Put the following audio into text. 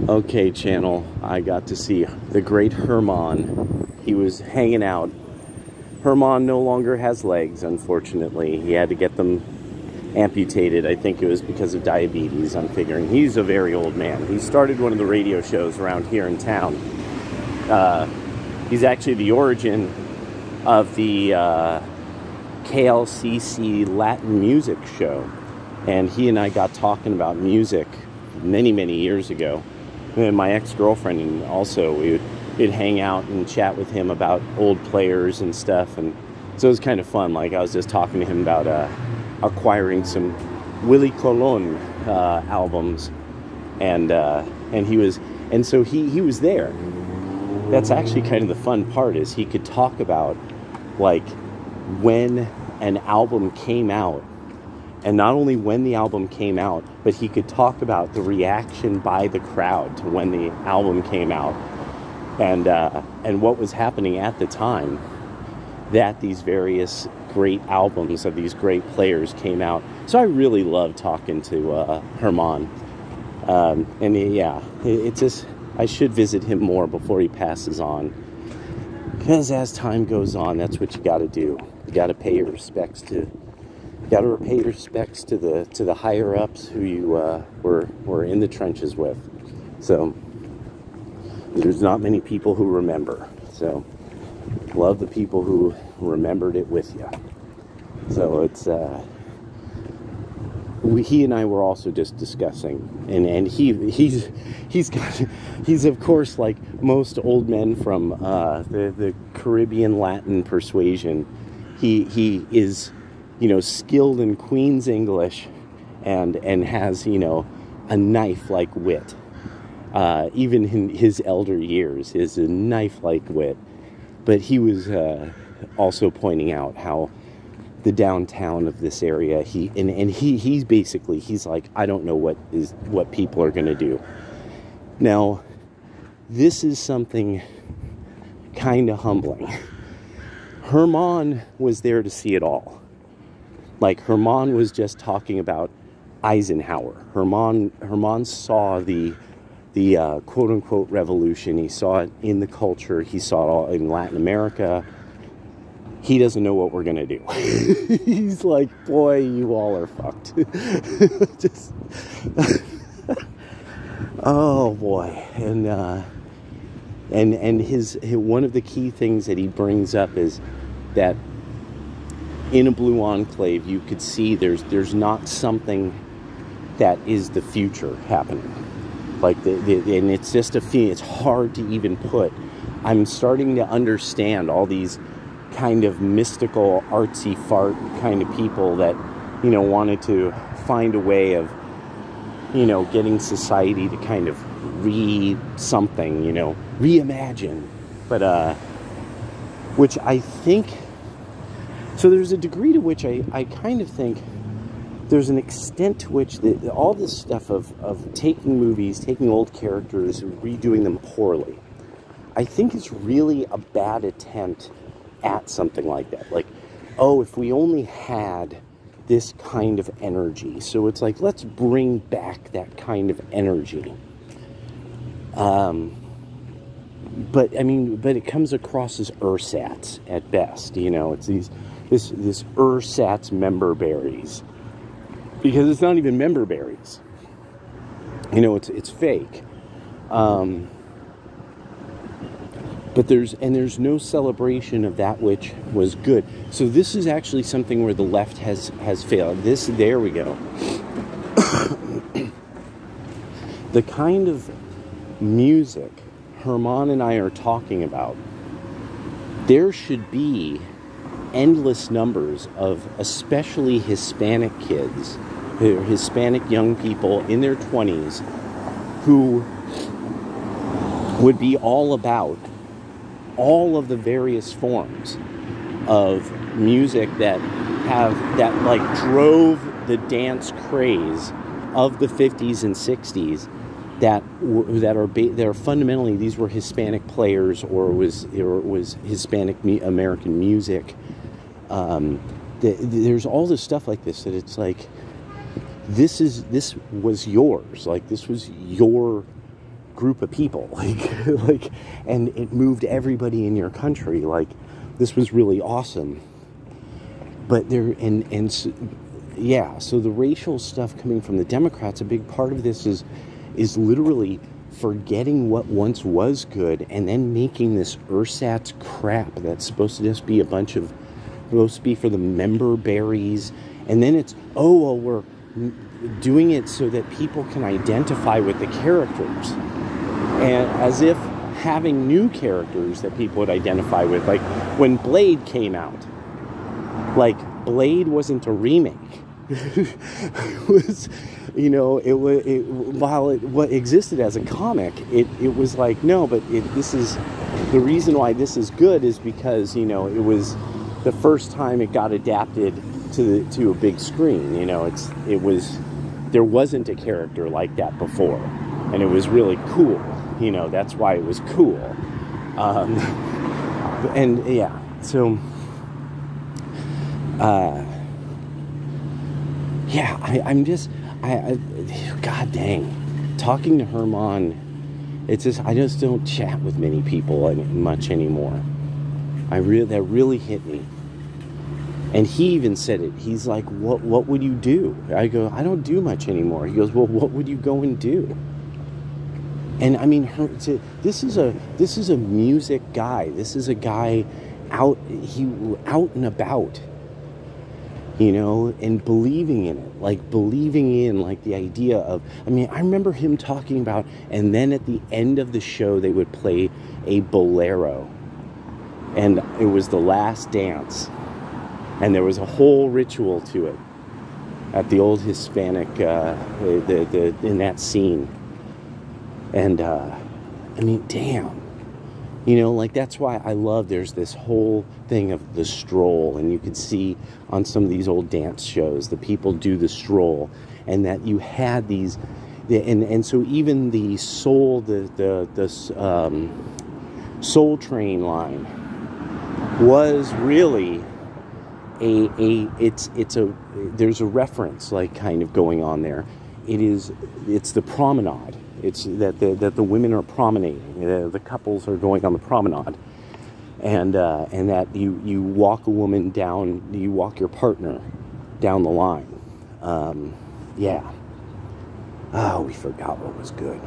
Okay, channel, I got to see the great Herman. He was hanging out. Herman no longer has legs, unfortunately. He had to get them amputated. I think it was because of diabetes, I'm figuring. He's a very old man. He started one of the radio shows around here in town. He's actually the origin of the KLCC Latin music show. And he and I got talking about music many, many years ago. And my ex-girlfriend, and also we'd hang out and chat with him about old players and stuff. And so it was kind of fun. Like, I was just talking to him about acquiring some Willie Colon albums, and so he was there. That's actually kind of the fun part, is he could talk about like when an album came out, and not only when the album came out, but he could talk about the reaction by the crowd to when the album came out, and what was happening at the time that these various great albums of these great players came out. So I really love talking to Herman. It's just, I should visit him more before he passes on. Because as time goes on, that's what you got to do. You got to pay your respects to. Got to pay respects to the higher ups who you were in the trenches with. So there's not many people who remember. So love the people who remembered it with you. So it's he and I were also just discussing, and he's of course, like most old men from the Caribbean Latin persuasion. He is, skilled in Queen's English, and has, a knife-like wit. Even in his elder years, is a knife-like wit. But he was also pointing out how the downtown of this area, he's basically, he's like, I don't know what people are going to do. Now, this is something kind of humbling. Herman was there to see it all. Like, Herman was just talking about Eisenhower. Herman saw the quote-unquote revolution. He saw it in the culture. He saw it all in Latin America. He doesn't know what we're going to do. He's like, boy, you all are fucked. Just, oh, boy. And his one of the key things that he brings up is that in a blue enclave, you could see there's not something that is the future happening. Like, and it's just a feeling. It's hard to even put. I'm starting to understand all these kind of mystical, artsy fart kind of people that, wanted to find a way of, getting society to kind of reimagine. But, which I think, so there's a degree to which I kind of think there's an extent to which all this stuff of taking movies, taking old characters, and redoing them poorly, I think is really a bad attempt at something like that. Like, oh, if we only had this kind of energy. So it's like, let's bring back that kind of energy. But it comes across as ersatz at best. It's this ersatz member berries. Because it's not even member berries. It's fake. But there's no celebration of that which was good. So this is actually something where the left has failed. There we go. The kind of music Herman and I are talking about, there should be endless numbers of especially Hispanic kids, Hispanic young people in their 20s, who would be all about all of the various forms of music that drove the dance craze of the 50s and 60s, that are fundamentally, these were Hispanic players, or was Hispanic American music. There's all this stuff like this that it's like, this was yours. Like, this was your group of people, like, and it moved everybody in your country. Like, this was really awesome. But so the racial stuff coming from the Democrats, a big part of this is literally forgetting what once was good and then making this ersatz crap that's supposed to just be supposed to be for the member berries, and then it's, we're doing it so that people can identify with the characters, and as if having new characters that people would identify with, like when Blade came out, like Blade wasn't a remake. It was, while what existed as a comic, it was like, no, but this is the reason why this is good is because, it was the first time it got adapted to a big screen. There wasn't a character like that before, and it was really cool. That's why it was cool. God dang, talking to Herman, it's just, I just don't chat with many people much anymore. That really hit me. And he even said it. He's like, what would you do? I go, I don't do much anymore. He goes, well, what would you go and do? And I mean, this is a music guy. This is a guy out and about, and believing in it, like believing in like the idea of, I mean, I remember him talking about, and then at the end of the show, they would play a bolero, and it was the last dance, and there was a whole ritual to it at the old Hispanic, in that scene. And, I mean, damn. Like, that's why I love, there's this whole thing of the stroll, and you could see on some of these old dance shows, the people do the stroll, and that you had these, and so even the Soul, the Soul Train line was really there's a reference, like, kind of going on there. It's the promenade. It's that the women are promenading. The couples are going on the promenade, and that you walk a woman down. You walk your partner down the line. Oh, we forgot what was good.